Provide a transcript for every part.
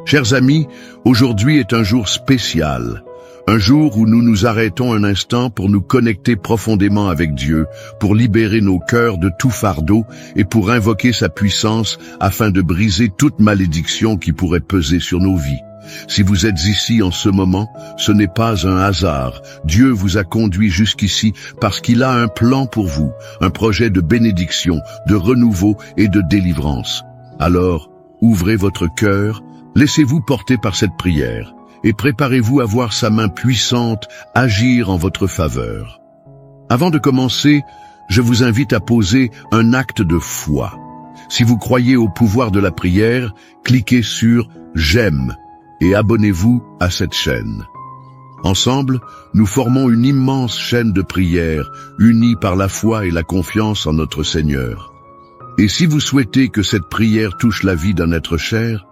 Chers amis, aujourd'hui est un jour spécial, un jour où nous nous arrêtons un instant pour nous connecter profondément avec Dieu, pour libérer nos cœurs de tout fardeau et pour invoquer sa puissance afin de briser toute malédiction qui pourrait peser sur nos vies. Si vous êtes ici en ce moment, ce n'est pas un hasard. Dieu vous a conduit jusqu'ici parce qu'il a un plan pour vous, un projet de bénédiction, de renouveau et de délivrance. Alors, ouvrez votre cœur, laissez-vous porter par cette prière et préparez-vous à voir sa main puissante agir en votre faveur. Avant de commencer, je vous invite à poser un acte de foi. Si vous croyez au pouvoir de la prière, cliquez sur « J'aime » et abonnez-vous à cette chaîne. Ensemble, nous formons une immense chaîne de prière, unie par la foi et la confiance en notre Seigneur. Et si vous souhaitez que cette prière touche la vie d'un être cher,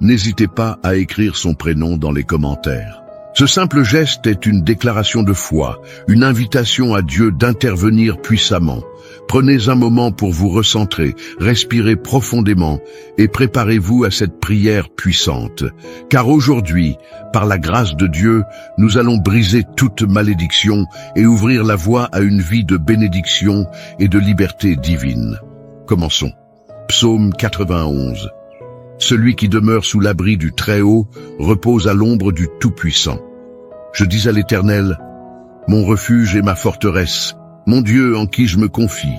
n'hésitez pas à écrire son prénom dans les commentaires. Ce simple geste est une déclaration de foi, une invitation à Dieu d'intervenir puissamment. Prenez un moment pour vous recentrer, respirez profondément et préparez-vous à cette prière puissante. Car aujourd'hui, par la grâce de Dieu, nous allons briser toute malédiction et ouvrir la voie à une vie de bénédiction et de liberté divine. Commençons. Psaume 91. Celui qui demeure sous l'abri du Très-Haut repose à l'ombre du Tout-Puissant. Je dis à l'Éternel, mon refuge et ma forteresse, mon Dieu en qui je me confie,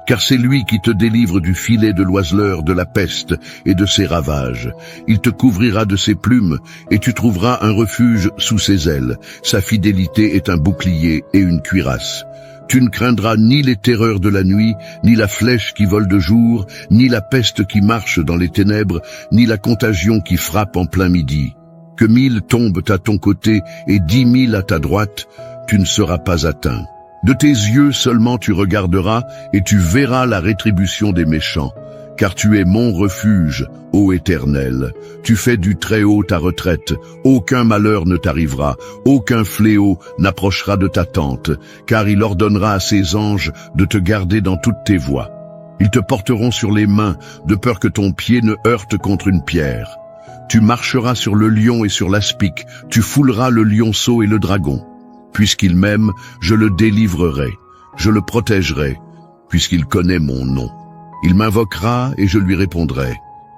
car c'est lui qui te délivre du filet de l'oiseleur, de la peste et de ses ravages. Il te couvrira de ses plumes et tu trouveras un refuge sous ses ailes. Sa fidélité est un bouclier et une cuirasse. Tu ne craindras ni les terreurs de la nuit, ni la flèche qui vole de jour, ni la peste qui marche dans les ténèbres, ni la contagion qui frappe en plein midi. Que 1000 tombent à ton côté et 10 000 à ta droite, tu ne seras pas atteint. De tes yeux seulement tu regarderas et tu verras la rétribution des méchants. Car tu es mon refuge, ô Éternel. Tu fais du Très-Haut ta retraite. Aucun malheur ne t'arrivera, aucun fléau n'approchera de ta tente, car il ordonnera à ses anges de te garder dans toutes tes voies. Ils te porteront sur les mains, de peur que ton pied ne heurte contre une pierre. Tu marcheras sur le lion et sur l'aspic, tu fouleras le lionceau et le dragon. Puisqu'il m'aime, je le délivrerai, je le protégerai, puisqu'il connaît mon nom. Il m'invoquera et je lui répondrai.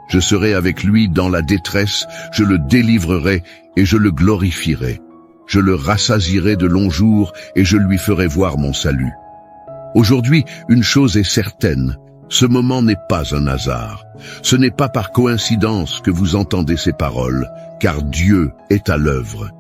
Je serai avec lui dans la détresse, je le délivrerai et je le glorifierai. Je le rassasierai de longs jours et je lui ferai voir mon salut. Aujourd'hui, une chose est certaine, ce moment n'est pas un hasard. Ce n'est pas par coïncidence que vous entendez ces paroles, car Dieu est à l'œuvre.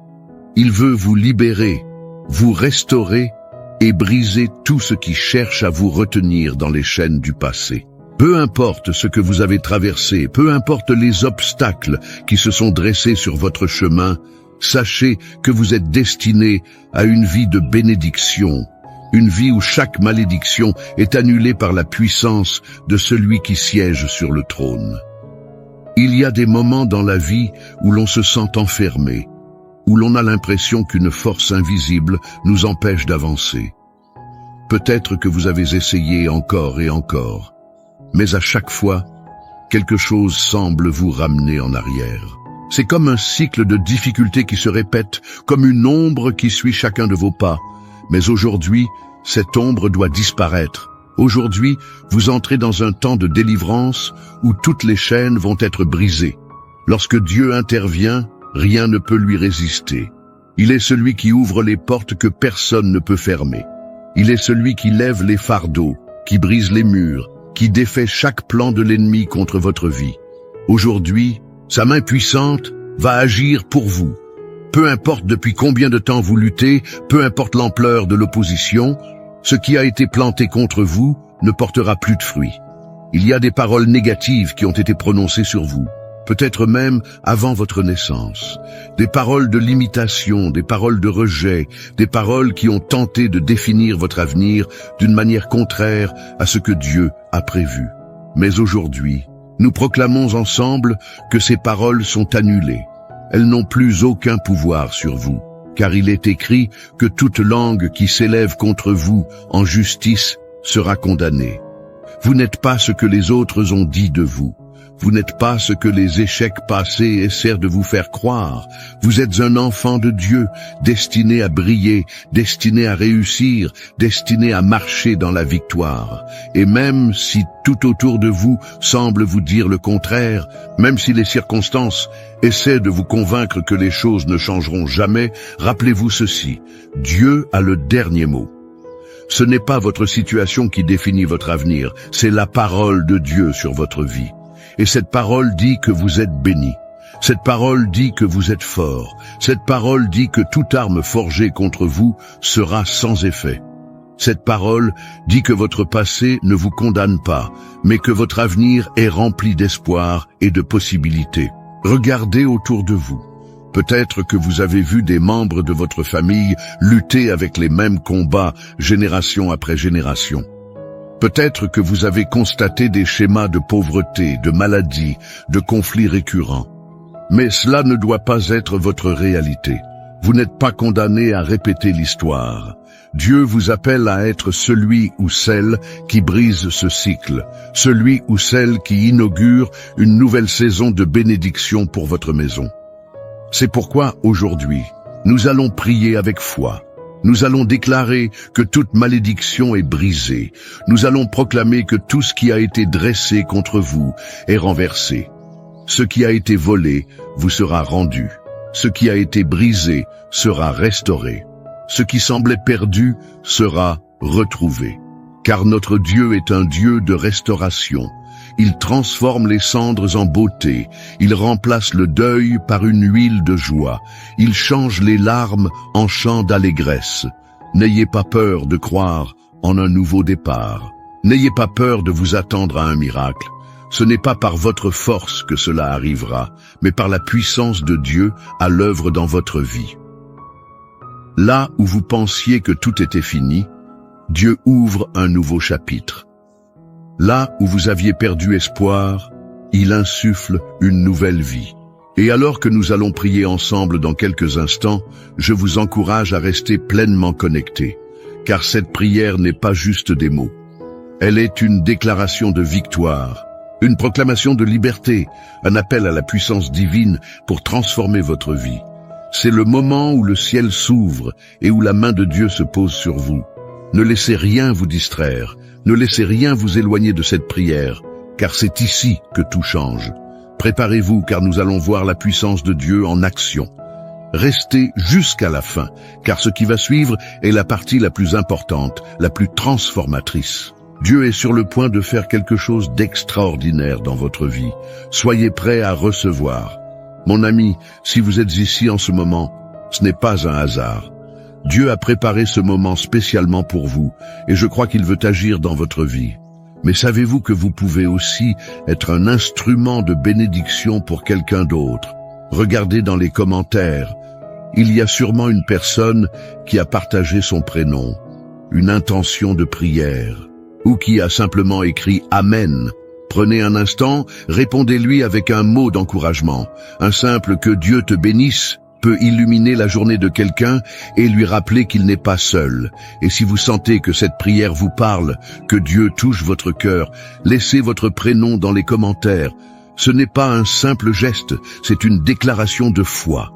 Il veut vous libérer, vous restaurer et briser tout ce qui cherche à vous retenir dans les chaînes du passé. Peu importe ce que vous avez traversé, peu importe les obstacles qui se sont dressés sur votre chemin, sachez que vous êtes destiné à une vie de bénédiction, une vie où chaque malédiction est annulée par la puissance de celui qui siège sur le trône. Il y a des moments dans la vie où l'on se sent enfermé, où l'on a l'impression qu'une force invisible nous empêche d'avancer. Peut-être que vous avez essayé encore et encore, mais à chaque fois, quelque chose semble vous ramener en arrière. C'est comme un cycle de difficultés qui se répète, comme une ombre qui suit chacun de vos pas. Mais aujourd'hui, cette ombre doit disparaître. Aujourd'hui, vous entrez dans un temps de délivrance où toutes les chaînes vont être brisées. Lorsque Dieu intervient, rien ne peut lui résister. Il est celui qui ouvre les portes que personne ne peut fermer. Il est celui qui lève les fardeaux, qui brise les murs, qui défait chaque plan de l'ennemi contre votre vie. Aujourd'hui, sa main puissante va agir pour vous. Peu importe depuis combien de temps vous luttez, peu importe l'ampleur de l'opposition, ce qui a été planté contre vous ne portera plus de fruits. Il y a des paroles négatives qui ont été prononcées sur vous, peut-être même avant votre naissance. Des paroles de limitation, des paroles de rejet, des paroles qui ont tenté de définir votre avenir d'une manière contraire à ce que Dieu a prévu. Mais aujourd'hui, nous proclamons ensemble que ces paroles sont annulées. Elles n'ont plus aucun pouvoir sur vous, car il est écrit que toute langue qui s'élève contre vous en justice sera condamnée. Vous n'êtes pas ce que les autres ont dit de vous. Vous n'êtes pas ce que les échecs passés essaient de vous faire croire. Vous êtes un enfant de Dieu, destiné à briller, destiné à réussir, destiné à marcher dans la victoire. Et même si tout autour de vous semble vous dire le contraire, même si les circonstances essaient de vous convaincre que les choses ne changeront jamais, rappelez-vous ceci, Dieu a le dernier mot. Ce n'est pas votre situation qui définit votre avenir, c'est la parole de Dieu sur votre vie. Et cette parole dit que vous êtes béni. Cette parole dit que vous êtes fort. Cette parole dit que toute arme forgée contre vous sera sans effet. Cette parole dit que votre passé ne vous condamne pas, mais que votre avenir est rempli d'espoir et de possibilités. Regardez autour de vous. Peut-être que vous avez vu des membres de votre famille lutter avec les mêmes combats génération après génération. Peut-être que vous avez constaté des schémas de pauvreté, de maladie, de conflits récurrents. Mais cela ne doit pas être votre réalité. Vous n'êtes pas condamné à répéter l'histoire. Dieu vous appelle à être celui ou celle qui brise ce cycle, celui ou celle qui inaugure une nouvelle saison de bénédiction pour votre maison. C'est pourquoi, aujourd'hui, nous allons prier avec foi. Nous allons déclarer que toute malédiction est brisée. Nous allons proclamer que tout ce qui a été dressé contre vous est renversé. Ce qui a été volé vous sera rendu. Ce qui a été brisé sera restauré. Ce qui semblait perdu sera retrouvé. Car notre Dieu est un Dieu de restauration. Il transforme les cendres en beauté. Il remplace le deuil par une huile de joie. Il change les larmes en chants d'allégresse. N'ayez pas peur de croire en un nouveau départ. N'ayez pas peur de vous attendre à un miracle. Ce n'est pas par votre force que cela arrivera, mais par la puissance de Dieu à l'œuvre dans votre vie. Là où vous pensiez que tout était fini, Dieu ouvre un nouveau chapitre. Là où vous aviez perdu espoir, il insuffle une nouvelle vie. Et alors que nous allons prier ensemble dans quelques instants, je vous encourage à rester pleinement connectés, car cette prière n'est pas juste des mots. Elle est une déclaration de victoire, une proclamation de liberté, un appel à la puissance divine pour transformer votre vie. C'est le moment où le ciel s'ouvre et où la main de Dieu se pose sur vous. Ne laissez rien vous distraire. Ne laissez rien vous éloigner de cette prière, car c'est ici que tout change. Préparez-vous, car nous allons voir la puissance de Dieu en action. Restez jusqu'à la fin, car ce qui va suivre est la partie la plus importante, la plus transformatrice. Dieu est sur le point de faire quelque chose d'extraordinaire dans votre vie. Soyez prêts à recevoir. Mon ami, si vous êtes ici en ce moment, ce n'est pas un hasard. Dieu a préparé ce moment spécialement pour vous, et je crois qu'il veut agir dans votre vie. Mais savez-vous que vous pouvez aussi être un instrument de bénédiction pour quelqu'un d'autre? Regardez dans les commentaires. Il y a sûrement une personne qui a partagé son prénom, une intention de prière, ou qui a simplement écrit « Amen ». Prenez un instant, répondez-lui avec un mot d'encouragement. Un simple « Que Dieu te bénisse » peut illuminer la journée de quelqu'un et lui rappeler qu'il n'est pas seul. Et si vous sentez que cette prière vous parle, que Dieu touche votre cœur, laissez votre prénom dans les commentaires. Ce n'est pas un simple geste, c'est une déclaration de foi.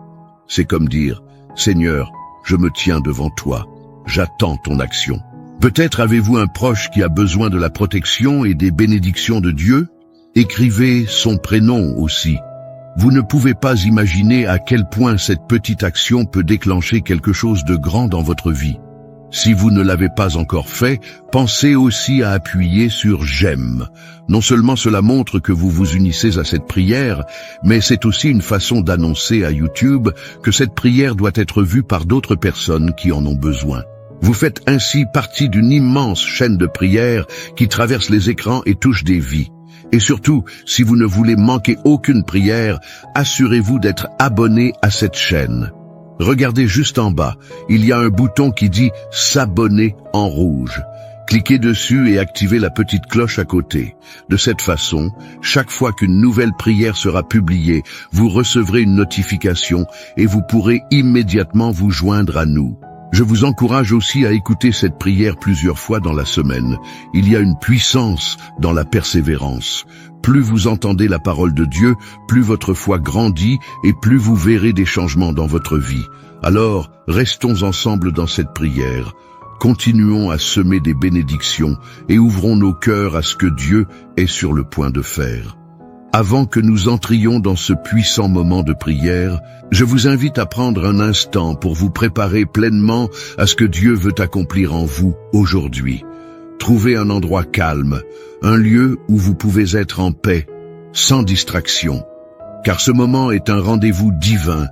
C'est comme dire « Seigneur, je me tiens devant toi, j'attends ton action ». Peut-être avez-vous un proche qui a besoin de la protection et des bénédictions de Dieu? Écrivez son prénom aussi. Vous ne pouvez pas imaginer à quel point cette petite action peut déclencher quelque chose de grand dans votre vie. Si vous ne l'avez pas encore fait, pensez aussi à appuyer sur « J'aime ». Non seulement cela montre que vous vous unissez à cette prière, mais c'est aussi une façon d'annoncer à YouTube que cette prière doit être vue par d'autres personnes qui en ont besoin. Vous faites ainsi partie d'une immense chaîne de prières qui traverse les écrans et touche des vies. Et surtout, si vous ne voulez manquer aucune prière, assurez-vous d'être abonné à cette chaîne. Regardez juste en bas, il y a un bouton qui dit « S'abonner » en rouge. Cliquez dessus et activez la petite cloche à côté. De cette façon, chaque fois qu'une nouvelle prière sera publiée, vous recevrez une notification et vous pourrez immédiatement vous joindre à nous. Je vous encourage aussi à écouter cette prière plusieurs fois dans la semaine. Il y a une puissance dans la persévérance. Plus vous entendez la parole de Dieu, plus votre foi grandit et plus vous verrez des changements dans votre vie. Alors, restons ensemble dans cette prière. Continuons à semer des bénédictions et ouvrons nos cœurs à ce que Dieu est sur le point de faire. Avant que nous entrions dans ce puissant moment de prière, je vous invite à prendre un instant pour vous préparer pleinement à ce que Dieu veut accomplir en vous aujourd'hui. Trouvez un endroit calme, un lieu où vous pouvez être en paix, sans distraction, car ce moment est un rendez-vous divin,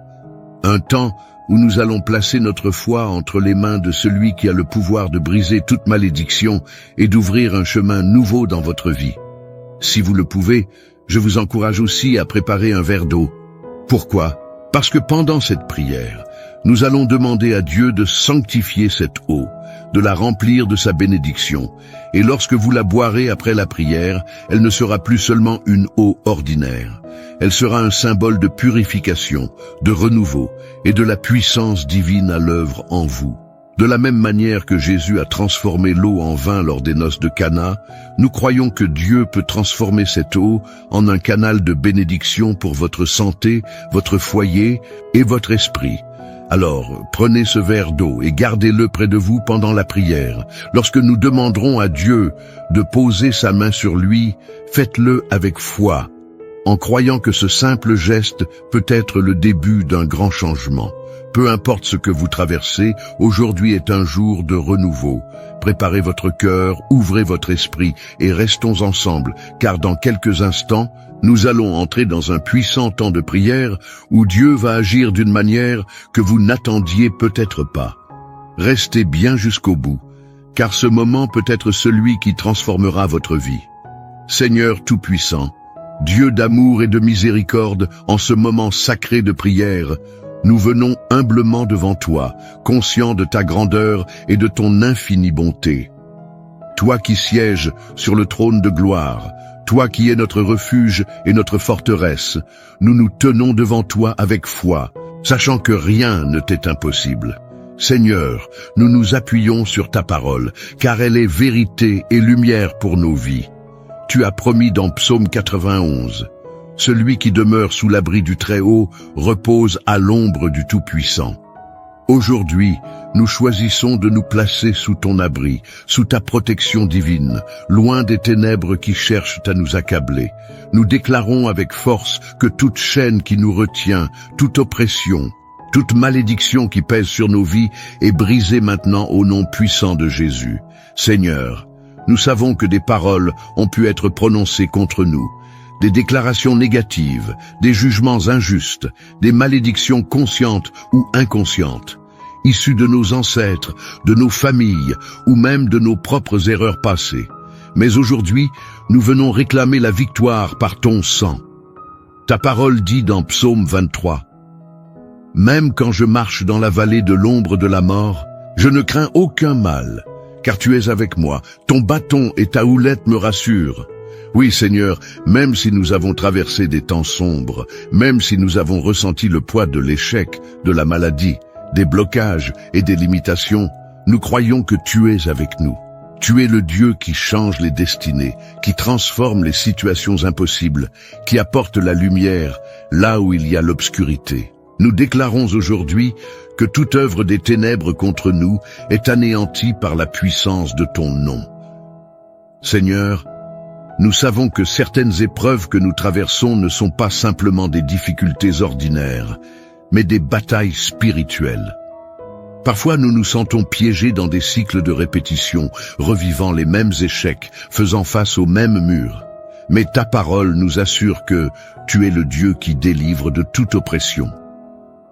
un temps où nous allons placer notre foi entre les mains de celui qui a le pouvoir de briser toute malédiction et d'ouvrir un chemin nouveau dans votre vie. Si vous le pouvez, je vous encourage aussi à préparer un verre d'eau. Pourquoi? Parce que pendant cette prière, nous allons demander à Dieu de sanctifier cette eau, de la remplir de sa bénédiction. Et lorsque vous la boirez après la prière, elle ne sera plus seulement une eau ordinaire. Elle sera un symbole de purification, de renouveau et de la puissance divine à l'œuvre en vous. De la même manière que Jésus a transformé l'eau en vin lors des noces de Cana, nous croyons que Dieu peut transformer cette eau en un canal de bénédiction pour votre santé, votre foyer et votre esprit. Alors, prenez ce verre d'eau et gardez-le près de vous pendant la prière. Lorsque nous demanderons à Dieu de poser sa main sur lui, faites-le avec foi, en croyant que ce simple geste peut être le début d'un grand changement. Peu importe ce que vous traversez, aujourd'hui est un jour de renouveau. Préparez votre cœur, ouvrez votre esprit et restons ensemble, car dans quelques instants, nous allons entrer dans un puissant temps de prière où Dieu va agir d'une manière que vous n'attendiez peut-être pas. Restez bien jusqu'au bout, car ce moment peut être celui qui transformera votre vie. Seigneur Tout-Puissant, Dieu d'amour et de miséricorde, en ce moment sacré de prière, nous venons humblement devant toi, conscients de ta grandeur et de ton infinie bonté. Toi qui sièges sur le trône de gloire, toi qui es notre refuge et notre forteresse, nous nous tenons devant toi avec foi, sachant que rien ne t'est impossible. Seigneur, nous nous appuyons sur ta parole, car elle est vérité et lumière pour nos vies. Tu as promis dans Psaume 91, « Celui qui demeure sous l'abri du Très-Haut repose à l'ombre du Tout-Puissant. » Aujourd'hui, nous choisissons de nous placer sous ton abri, sous ta protection divine, loin des ténèbres qui cherchent à nous accabler. Nous déclarons avec force que toute chaîne qui nous retient, toute oppression, toute malédiction qui pèse sur nos vies est brisée maintenant au nom puissant de Jésus. Seigneur, nous savons que des paroles ont pu être prononcées contre nous, des déclarations négatives, des jugements injustes, des malédictions conscientes ou inconscientes, issues de nos ancêtres, de nos familles ou même de nos propres erreurs passées. Mais aujourd'hui, nous venons réclamer la victoire par ton sang. Ta parole dit dans Psaume 23, « Même quand je marche dans la vallée de l'ombre de la mort, je ne crains aucun mal, car tu es avec moi, ton bâton et ta houlette me rassurent. » Oui, Seigneur, même si nous avons traversé des temps sombres, même si nous avons ressenti le poids de l'échec, de la maladie, des blocages et des limitations, nous croyons que tu es avec nous. Tu es le Dieu qui change les destinées, qui transforme les situations impossibles, qui apporte la lumière là où il y a l'obscurité. Nous déclarons aujourd'hui que toute œuvre des ténèbres contre nous est anéantie par la puissance de ton nom. Seigneur, nous savons que certaines épreuves que nous traversons ne sont pas simplement des difficultés ordinaires, mais des batailles spirituelles. Parfois nous nous sentons piégés dans des cycles de répétition, revivant les mêmes échecs, faisant face aux mêmes murs. Mais ta parole nous assure que tu es le Dieu qui délivre de toute oppression.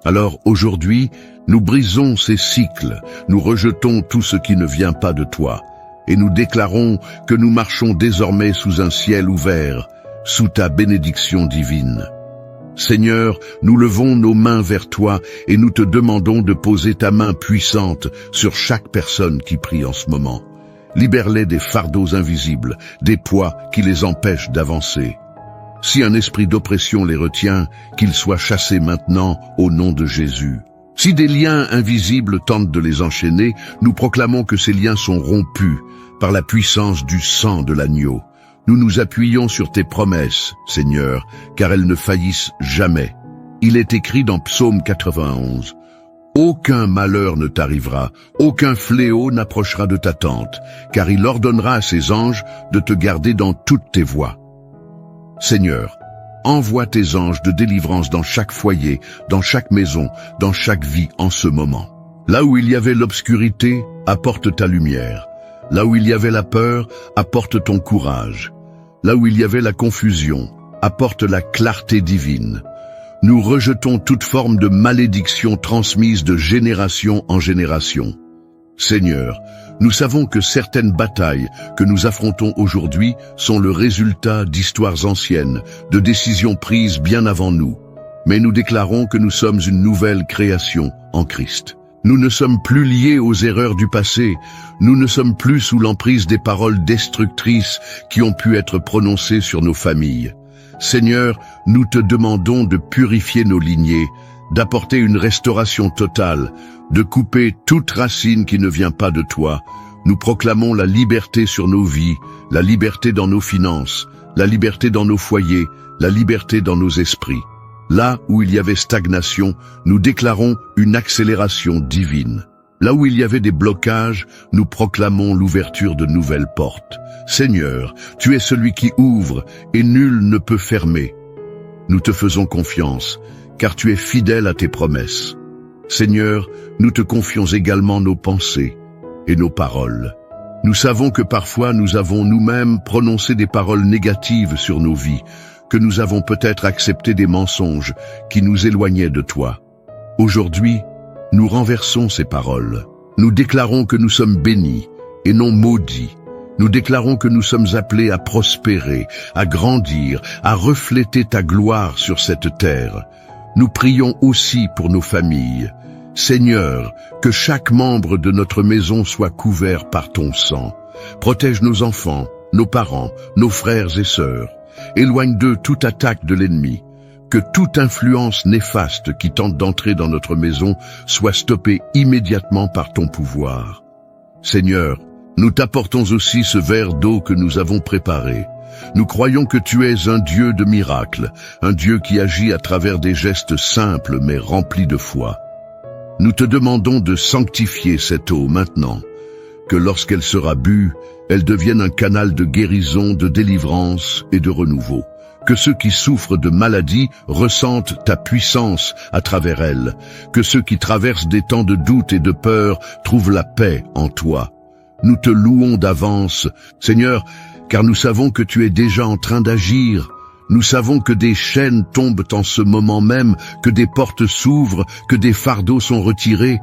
Alors aujourd'hui, nous brisons ces cycles, nous rejetons tout ce qui ne vient pas de toi, et nous déclarons que nous marchons désormais sous un ciel ouvert, sous ta bénédiction divine. Seigneur, nous levons nos mains vers toi et nous te demandons de poser ta main puissante sur chaque personne qui prie en ce moment. Libère-les des fardeaux invisibles, des poids qui les empêchent d'avancer. Si un esprit d'oppression les retient, qu'il soit chassé maintenant au nom de Jésus. Si des liens invisibles tentent de les enchaîner, nous proclamons que ces liens sont rompus par la puissance du sang de l'agneau. Nous nous appuyons sur tes promesses, Seigneur, car elles ne faillissent jamais. Il est écrit dans Psaume 91, « Aucun malheur ne t'arrivera, aucun fléau n'approchera de ta tente, car il ordonnera à ses anges de te garder dans toutes tes voies. » Seigneur, envoie tes anges de délivrance dans chaque foyer, dans chaque maison, dans chaque vie en ce moment. Là où il y avait l'obscurité, apporte ta lumière. Là où il y avait la peur, apporte ton courage. Là où il y avait la confusion, apporte la clarté divine. Nous rejetons toute forme de malédiction transmise de génération en génération. Seigneur, nous savons que certaines batailles que nous affrontons aujourd'hui sont le résultat d'histoires anciennes, de décisions prises bien avant nous. Mais nous déclarons que nous sommes une nouvelle création en Christ. Nous ne sommes plus liés aux erreurs du passé. Nous ne sommes plus sous l'emprise des paroles destructrices qui ont pu être prononcées sur nos familles. Seigneur, nous te demandons de purifier nos lignées, d'apporter une restauration totale, de couper toute racine qui ne vient pas de toi. Nous proclamons la liberté sur nos vies, la liberté dans nos finances, la liberté dans nos foyers, la liberté dans nos esprits. Là où il y avait stagnation, nous déclarons une accélération divine. Là où il y avait des blocages, nous proclamons l'ouverture de nouvelles portes. Seigneur, tu es celui qui ouvre et nul ne peut fermer. Nous te faisons confiance, car tu es fidèle à tes promesses. Seigneur, nous te confions également nos pensées et nos paroles. Nous savons que parfois nous avons nous-mêmes prononcé des paroles négatives sur nos vies, que nous avons peut-être accepté des mensonges qui nous éloignaient de toi. Aujourd'hui, nous renversons ces paroles. Nous déclarons que nous sommes bénis et non maudits. Nous déclarons que nous sommes appelés à prospérer, à grandir, à refléter ta gloire sur cette terre. Nous prions aussi pour nos familles. Seigneur, que chaque membre de notre maison soit couvert par ton sang. Protège nos enfants, nos parents, nos frères et sœurs. Éloigne d'eux toute attaque de l'ennemi. Que toute influence néfaste qui tente d'entrer dans notre maison soit stoppée immédiatement par ton pouvoir. Seigneur, nous t'apportons aussi ce verre d'eau que nous avons préparé. Nous croyons que tu es un Dieu de miracles, un Dieu qui agit à travers des gestes simples mais remplis de foi. Nous te demandons de sanctifier cette eau maintenant, que lorsqu'elle sera bue, elle devienne un canal de guérison, de délivrance et de renouveau. Que ceux qui souffrent de maladies ressentent ta puissance à travers elle. Que ceux qui traversent des temps de doute et de peur trouvent la paix en toi. Nous te louons d'avance, Seigneur, car nous savons que tu es déjà en train d'agir. Nous savons que des chaînes tombent en ce moment même, que des portes s'ouvrent, que des fardeaux sont retirés.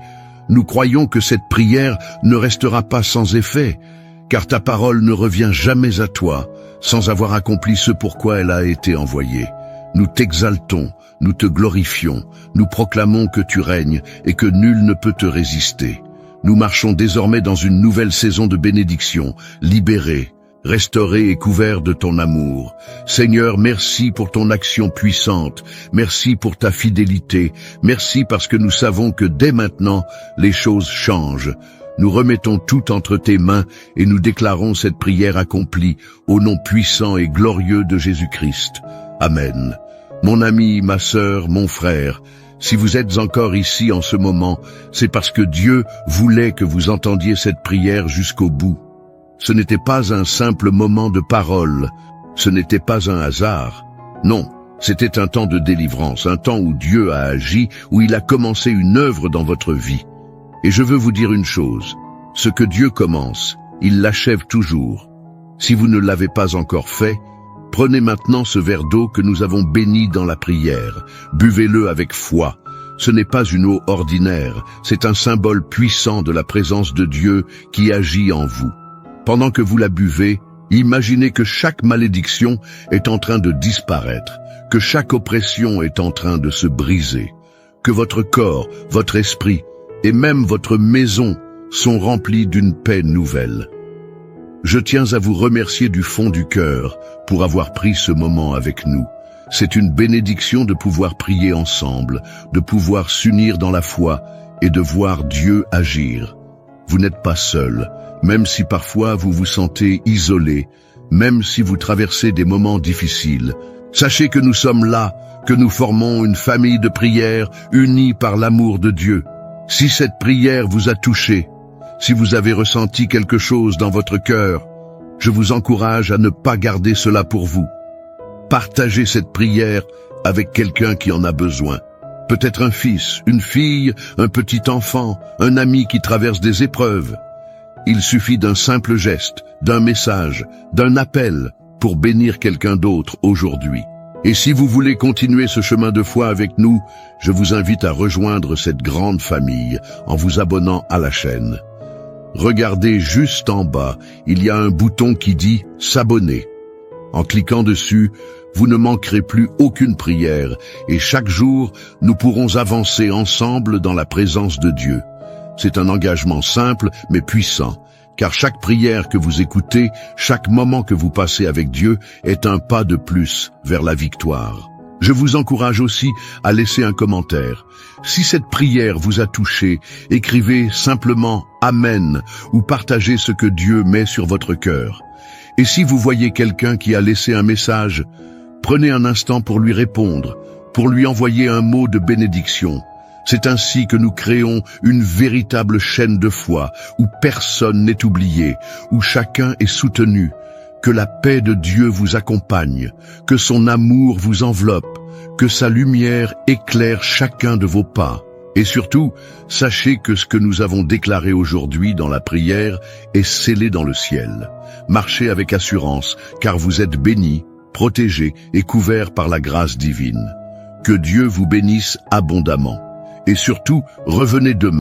Nous croyons que cette prière ne restera pas sans effet, car ta parole ne revient jamais à toi, sans avoir accompli ce pourquoi elle a été envoyée. Nous t'exaltons, nous te glorifions, nous proclamons que tu règnes et que nul ne peut te résister. Nous marchons désormais dans une nouvelle saison de bénédiction, libérés, restaurés et couverts de ton amour. Seigneur, merci pour ton action puissante, merci pour ta fidélité, merci parce que nous savons que dès maintenant, les choses changent. Nous remettons tout entre tes mains et nous déclarons cette prière accomplie au nom puissant et glorieux de Jésus-Christ. Amen. Mon ami, ma sœur, mon frère, si vous êtes encore ici en ce moment, c'est parce que Dieu voulait que vous entendiez cette prière jusqu'au bout. Ce n'était pas un simple moment de parole, ce n'était pas un hasard. Non, c'était un temps de délivrance, un temps où Dieu a agi, où il a commencé une œuvre dans votre vie. Et je veux vous dire une chose, ce que Dieu commence, il l'achève toujours. Si vous ne l'avez pas encore fait, prenez maintenant ce verre d'eau que nous avons béni dans la prière, buvez-le avec foi. Ce n'est pas une eau ordinaire, c'est un symbole puissant de la présence de Dieu qui agit en vous. Pendant que vous la buvez, imaginez que chaque malédiction est en train de disparaître, que chaque oppression est en train de se briser, que votre corps, votre esprit et même votre maison sont remplis d'une paix nouvelle. Je tiens à vous remercier du fond du cœur pour avoir pris ce moment avec nous. C'est une bénédiction de pouvoir prier ensemble, de pouvoir s'unir dans la foi et de voir Dieu agir. Vous n'êtes pas seul, même si parfois vous vous sentez isolé, même si vous traversez des moments difficiles. Sachez que nous sommes là, que nous formons une famille de prière unie par l'amour de Dieu. Si cette prière vous a touché, si vous avez ressenti quelque chose dans votre cœur, je vous encourage à ne pas garder cela pour vous. Partagez cette prière avec quelqu'un qui en a besoin. Peut-être un fils, une fille, un petit enfant, un ami qui traverse des épreuves. Il suffit d'un simple geste, d'un message, d'un appel pour bénir quelqu'un d'autre aujourd'hui. Et si vous voulez continuer ce chemin de foi avec nous, je vous invite à rejoindre cette grande famille en vous abonnant à la chaîne. Regardez juste en bas, il y a un bouton qui dit « S'abonner ». En cliquant dessus, vous ne manquerez plus aucune prière et chaque jour, nous pourrons avancer ensemble dans la présence de Dieu. C'est un engagement simple mais puissant, car chaque prière que vous écoutez, chaque moment que vous passez avec Dieu est un pas de plus vers la victoire. Je vous encourage aussi à laisser un commentaire. Si cette prière vous a touché, écrivez simplement « Amen » ou partagez ce que Dieu met sur votre cœur. Et si vous voyez quelqu'un qui a laissé un message, prenez un instant pour lui répondre, pour lui envoyer un mot de bénédiction. C'est ainsi que nous créons une véritable chaîne de foi, où personne n'est oublié, où chacun est soutenu. Que la paix de Dieu vous accompagne, que son amour vous enveloppe, que sa lumière éclaire chacun de vos pas. Et surtout, sachez que ce que nous avons déclaré aujourd'hui dans la prière est scellé dans le ciel. Marchez avec assurance, car vous êtes bénis, protégés et couverts par la grâce divine. Que Dieu vous bénisse abondamment. Et surtout, revenez demain.